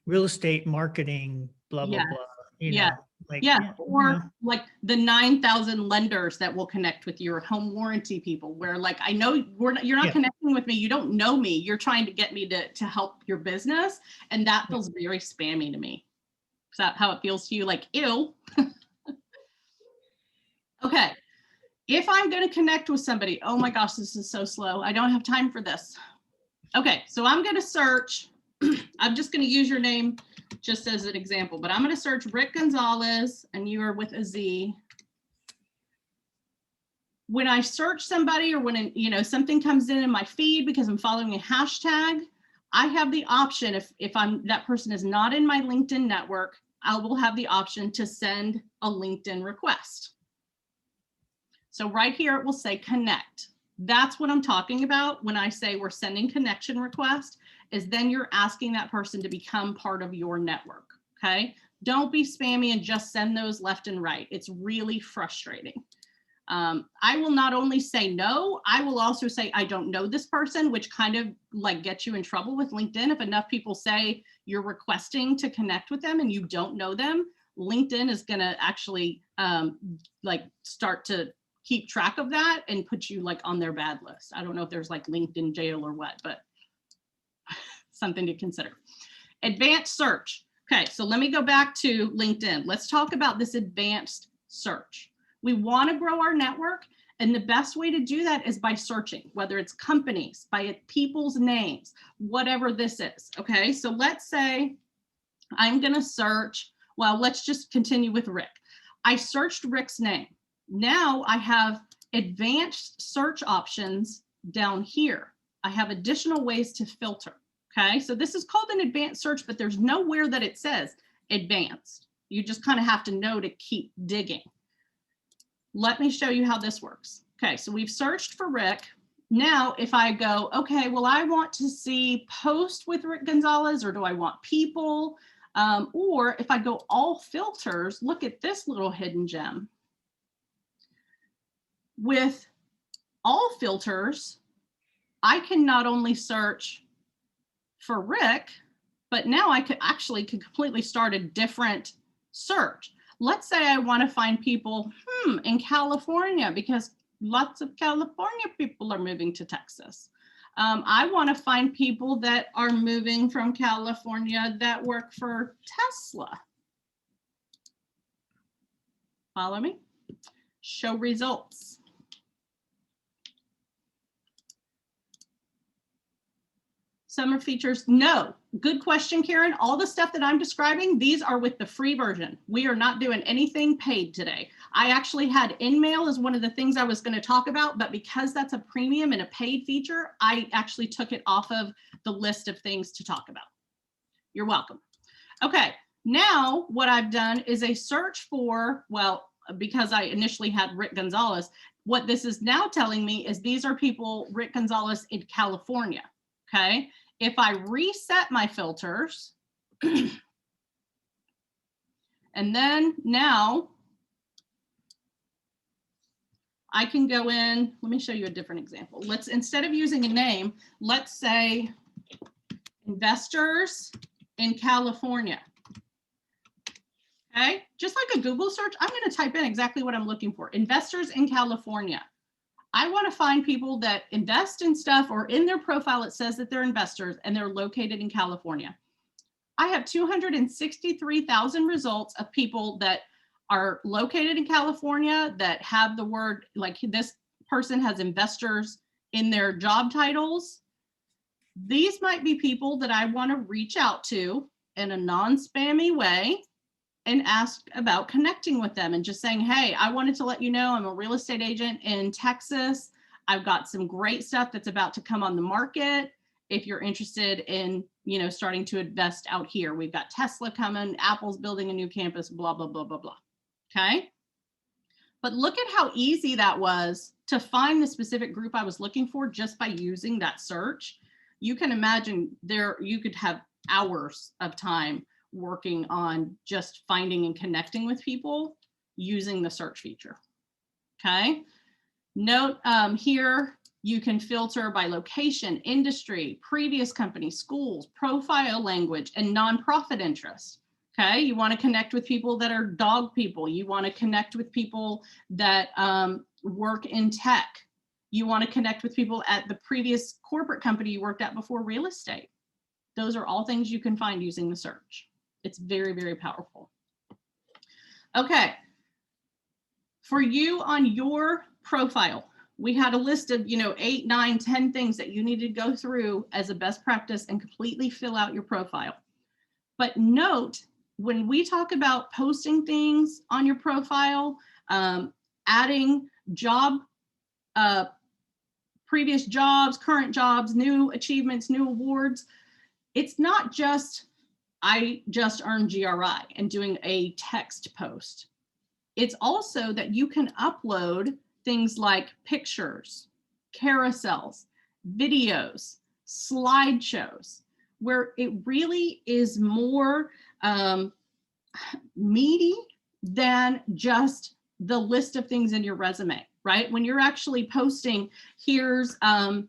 real estate marketing, blah, blah, blah. You know, like, or like the 9,000 lenders that will connect with your home warranty people, where like, I know you're not connecting with me. You don't know me. You're trying to get me to help your business. And that feels very spammy to me. Is that how it feels to you? Like, ew. Okay. If I'm going to connect with somebody, oh my gosh, this is so slow. I don't have time for this. Okay. So I'm going to search. I'm just going to use your name just as an example, but I'm going to search Rick Gonzalez, and you are with a Z. When I search somebody, or when something comes in my feed because I'm following a hashtag, I have the option, if that person is not in my LinkedIn network, I will have the option to send a LinkedIn request. So right here, it will say connect. That's what I'm talking about when I say we're sending connection request, is then you're asking that person to become part of your network, okay? Don't be spammy and just send those left and right. It's really frustrating. I will not only say no, I will also say I don't know this person, which kind of like gets you in trouble with LinkedIn. If enough people say you're requesting to connect with them and you don't know them, LinkedIn is going to actually like start to keep track of that and put you like on their bad list. I don't know if there's like LinkedIn jail or what, but something to consider. Advanced search. Okay, so let me go back to LinkedIn. Let's talk about this advanced search. We want to grow our network, and the best way to do that is by searching, whether it's companies, by people's names, whatever this is. Okay, so let's say I'm going to search, well, let's just continue with Rick. I searched Rick's name. Now I have advanced search options down here. I have additional ways to filter. Okay, so this is called an advanced search, but there's nowhere that it says advanced. You just kind of have to know to keep digging. Let me show you how this works. Okay, so we've searched for Rick. Now, if I go, okay, well, I want to see post with Rick Gonzalez, or do I want people? Or if I go all filters, look at this little hidden gem. With all filters, I can not only search for Rick, but now I could completely start a different search. Let's say I want to find people in California, because lots of California people are moving to Texas. I want to find people that are moving from California that work for Tesla. Follow me? Show results. Summer features, no. Good question, Karen. All the stuff that I'm describing, these are with the free version. We are not doing anything paid today. I actually had InMail as one of the things I was going to talk about, but because that's a premium and a paid feature, I actually took it off of the list of things to talk about. You're welcome. Okay, now what I've done is a search for, well, because I initially had Rick Gonzalez, what this is now telling me is these are people, Rick Gonzalez in California. Okay, if I reset my filters, and then now I can go in, let me show you a different example. Let's, instead of using a name, let's say investors in California. Okay, just like a Google search, I'm going to type in exactly what I'm looking for. Investors in California. I want to find people that invest in stuff, or in their profile it says that they're investors and they're located in California. I have 263,000 results of people that are located in California that have the word, like this person has investors in their job titles. These might be people that I want to reach out to in a non-spammy way and ask about connecting with them and just saying, hey, I wanted to let you know I'm a real estate agent in Texas. I've got some great stuff that's about to come on the market. If you're interested in, you know, starting to invest out here, we've got Tesla coming, Apple's building a new campus, blah, blah, blah, blah, blah. Okay. But look at how easy that was to find the specific group I was looking for just by using that search. You can imagine you could have hours of time working on just finding and connecting with people using the search feature. Okay. Note here, you can filter by location, industry, previous company, schools, profile language, and nonprofit interest. Okay. You want to connect with people that are dog people. You want to connect with people that work in tech. You want to connect with people at the previous corporate company you worked at before real estate. Those are all things you can find using the search. It's very, very powerful. Okay. For you on your profile, we had a list of, 8, 9, 10 things that you need to go through as a best practice and completely fill out your profile. But note, when we talk about posting things on your profile, adding previous jobs, current jobs, new achievements, new awards, it's not just I just earned GRI and doing a text post. It's also that you can upload things like pictures, carousels, videos, slideshows, where it really is more meaty than just the list of things in your resume, right? When you're actually posting, here's a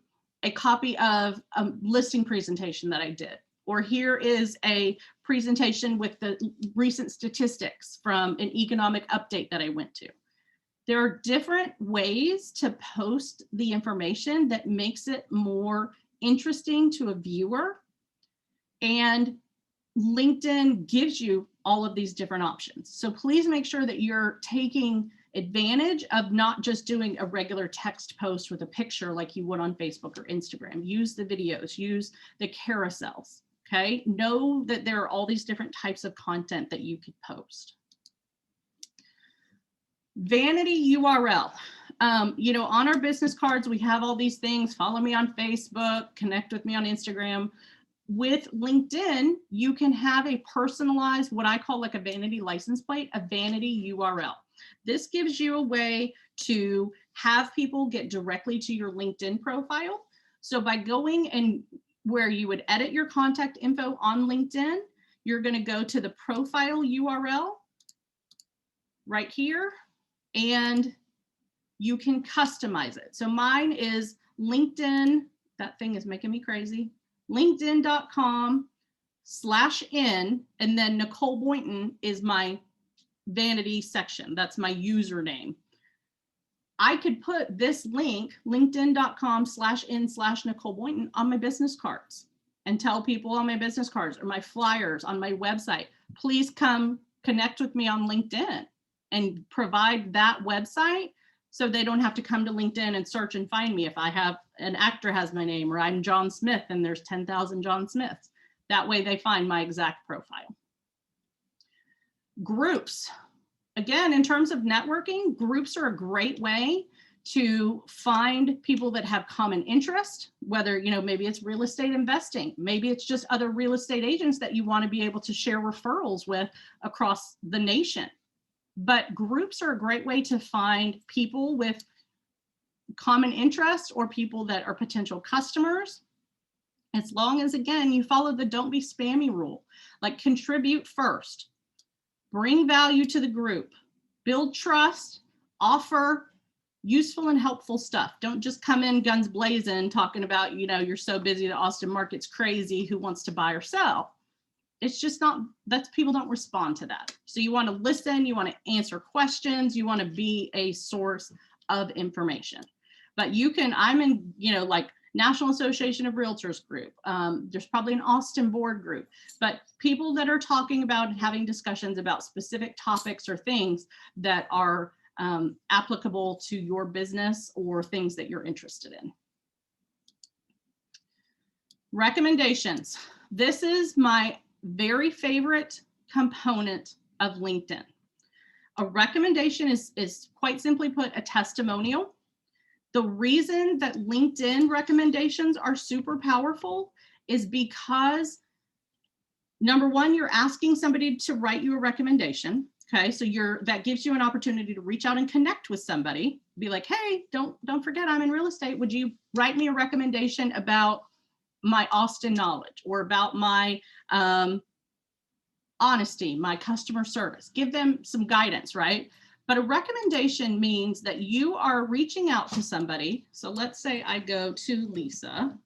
copy of a listing presentation that I did, or here is a presentation with the recent statistics from an economic update that I went to. There are different ways to post the information that makes it more interesting to a viewer. And LinkedIn gives you all of these different options. So please make sure that you're taking advantage of not just doing a regular text post with a picture like you would on Facebook or Instagram. Use the videos, use the carousels, okay? Know that there are all these different types of content that you could post. Vanity URL. You know, on our business cards, we have all these things. Follow me on Facebook, connect with me on Instagram. With LinkedIn, you can have a personalized, what I call like a vanity license plate, a vanity URL. This gives you a way to have people get directly to your LinkedIn profile. So by going and where you would edit your contact info on LinkedIn, you're going to go to the profile URL right here, and you can customize it. So mine is LinkedIn, that thing is making me crazy, linkedin.com/in, and then Nicole Boynton is my vanity section. That's my username. I could put this link, linkedin.com/in/Nicole Boynton, on my business cards and tell people on my business cards or my flyers on my website, please come connect with me on LinkedIn, and provide that website so they don't have to come to LinkedIn and search and find me if I have an actor has my name, or I'm John Smith and there's 10,000 John Smiths. That way they find my exact profile. Groups. Again, in terms of networking, groups are a great way to find people that have common interest, whether, you know, maybe it's real estate investing, maybe it's just other real estate agents that you want to be able to share referrals with across the nation. But groups are a great way to find people with common interests or people that are potential customers, as long as, again, you follow the don't be spammy rule. Like, contribute first, bring value to the group, build trust, offer useful and helpful stuff. Don't just come in guns blazing talking about, you know, you're so busy, the Austin market's crazy, who wants to buy or sell? It's just not, that's, people don't respond to that. So you want to listen, you want to answer questions, you want to be a source of information. But you can, I'm in, you know, like National Association of Realtors group. There's probably an Austin board group, but people that are talking about and having discussions about specific topics or things that are applicable to your business or things that you're interested in. Recommendations. This is my very favorite component of LinkedIn. A recommendation is quite simply put a testimonial. The reason that LinkedIn recommendations are super powerful is because, number one, you're asking somebody to write you a recommendation. Okay, so that gives you an opportunity to reach out and connect with somebody. Be like, hey, don't forget I'm in real estate. Would you write me a recommendation about my Austin knowledge or about my honesty, my customer service? Give them some guidance, right? But a recommendation means that you are reaching out to somebody. So let's say I go to Lisa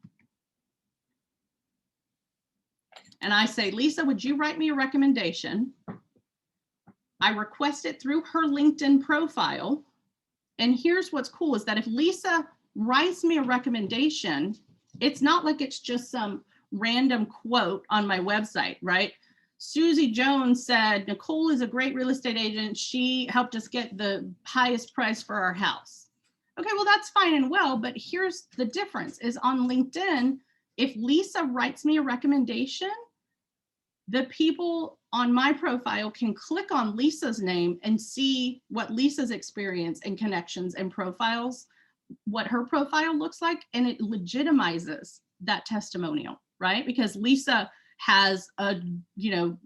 and I say, Lisa, would you write me a recommendation? I request it through her LinkedIn profile. And here's what's cool is that if Lisa writes me a recommendation, it's not like it's just some random quote on my website, right? Susie Jones said, Nicole is a great real estate agent. She helped us get the highest price for our house. Okay, well, that's fine and well, but here's the difference is on LinkedIn, if Lisa writes me a recommendation, the people on my profile can click on Lisa's name and see what Lisa's experience and connections and profiles, what her profile looks like, and it legitimizes that testimonial, right? Because Lisa has a, you know,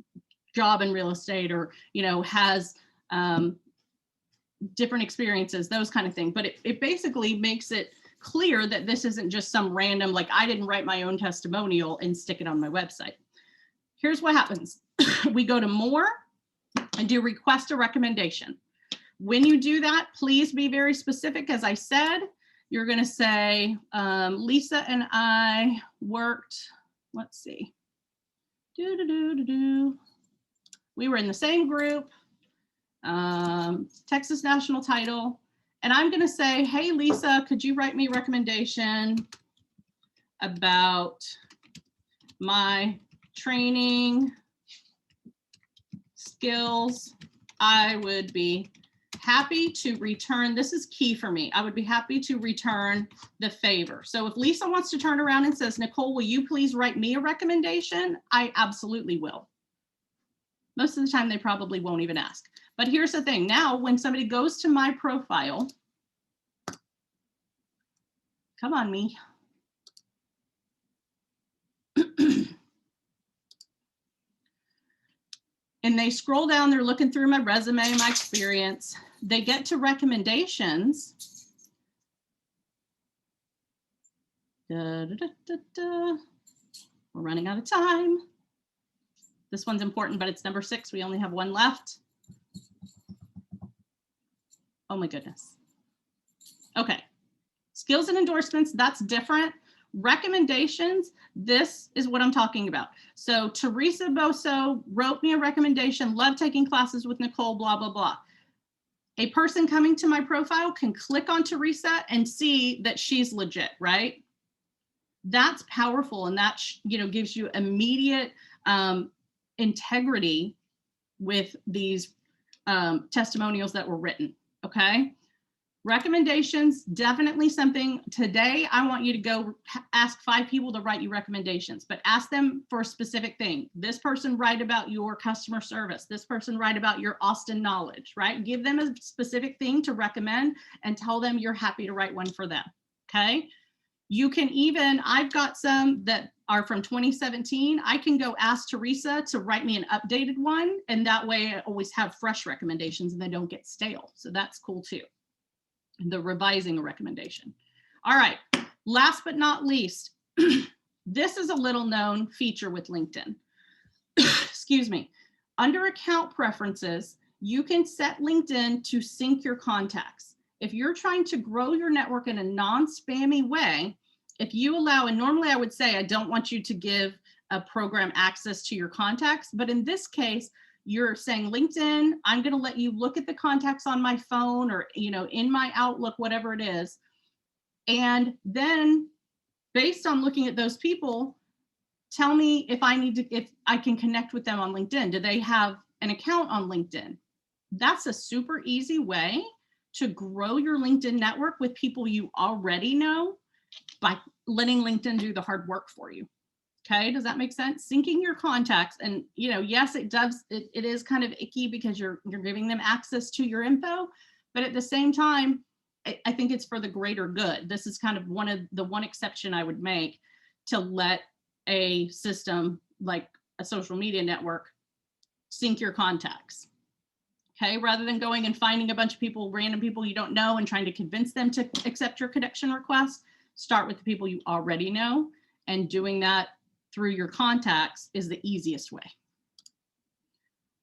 job in real estate, or, you know, has different experiences, those kind of things. But it basically makes it clear that this isn't just some random, like I didn't write my own testimonial and stick it on my website. Here's what happens. We go to more and do request a recommendation. When you do that, please be very specific. As I said, you're going to say, Lisa and I worked, let's see. We were in the same group, Texas National Title. And I'm going to say, hey, Lisa, could you write me a recommendation about my training skills? I would be happy to return. This is key for me. I would be happy to return the favor. So if Lisa wants to turn around and says, Nicole, will you please write me a recommendation? I absolutely will. Most of the time, they probably won't even ask. But here's the thing. Now, when somebody goes to my profile, come on, me. And they scroll down, they're looking through my resume, my experience. They get to recommendations. We're running out of time. This one's important, but it's number 6. We only have one left. Oh my goodness. Okay. Skills and endorsements, that's different. Recommendations, this is what I'm talking about. So Teresa Boso wrote me a recommendation, love taking classes with Nicole, blah, blah, blah. A person coming to my profile can click on Teresa and see that she's legit, right? That's powerful, and that gives you immediate integrity with these testimonials that were written, okay? Recommendations, definitely something. Today, I want you to go ask 5 people to write you recommendations, but ask them for a specific thing. This person write about your customer service. This person write about your Austin knowledge, right? Give them a specific thing to recommend and tell them you're happy to write one for them, okay? You can even, I've got some that are from 2017. I can go ask Teresa to write me an updated one, and that way I always have fresh recommendations and they don't get stale. So that's cool too. The revising a recommendation. All right, last but not least, this is a little known feature with LinkedIn. Excuse me. Under account preferences, you can set LinkedIn to sync your contacts. If you're trying to grow your network in a non-spammy way, if you allow, and normally I would say, I don't want you to give a program access to your contacts, but in this case, you're saying, LinkedIn, I'm going to let you look at the contacts on my phone or, in my Outlook, whatever it is. And then based on looking at those people, tell me if I can connect with them on LinkedIn. Do they have an account on LinkedIn? That's a super easy way to grow your LinkedIn network with people you already know by letting LinkedIn do the hard work for you. Okay, does that make sense? Syncing your contacts, and yes, it does. It is kind of icky because you're giving them access to your info, but at the same time, I think it's for the greater good. This is kind of one exception I would make to let a system like a social media network sync your contacts. Okay, rather than going and finding a bunch of people, random people you don't know, and trying to convince them to accept your connection request, start with the people you already know, and doing that through your contacts is the easiest way.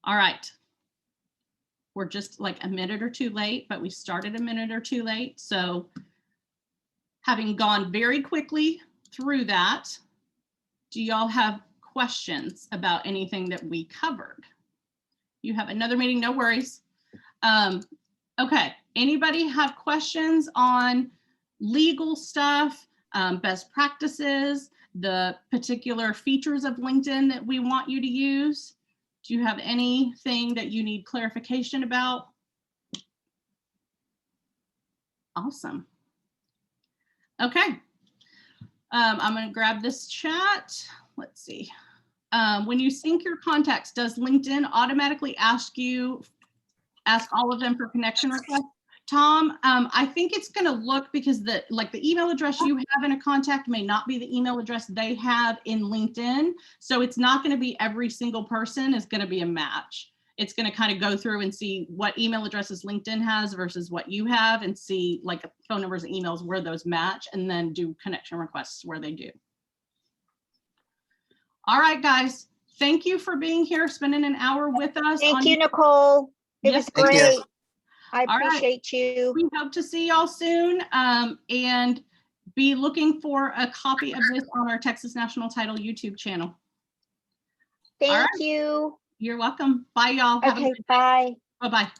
All right. We're just like a minute or two late, but we started a minute or two late. So having gone very quickly through that, do y'all have questions about anything that we covered? You have another meeting, no worries. Okay, anybody have questions on legal stuff, best practices, the particular features of LinkedIn that we want you to use? Do you have anything that you need clarification about? Awesome. Okay. I'm going to grab this chat. Let's see. When you sync your contacts, does LinkedIn automatically ask all of them for connection requests? Tom, I think it's going to look, because the email address you have in a contact may not be the email address they have in LinkedIn. So it's not going to be every single person is going to be a match. it's going to kind of go through and see what email addresses LinkedIn has versus what you have, and see like phone numbers and emails where those match, and then do connection requests where they do. All right, guys. Thank you for being here, spending an hour with us. Thank you, Nicole. It was Thank you. great. I All right. appreciate you. We hope to see y'all soon, and be looking for a copy of this on our Texas National Title YouTube channel. Thank right. you. You're welcome. Bye, y'all. Have a Okay, good day. bye. Bye-bye.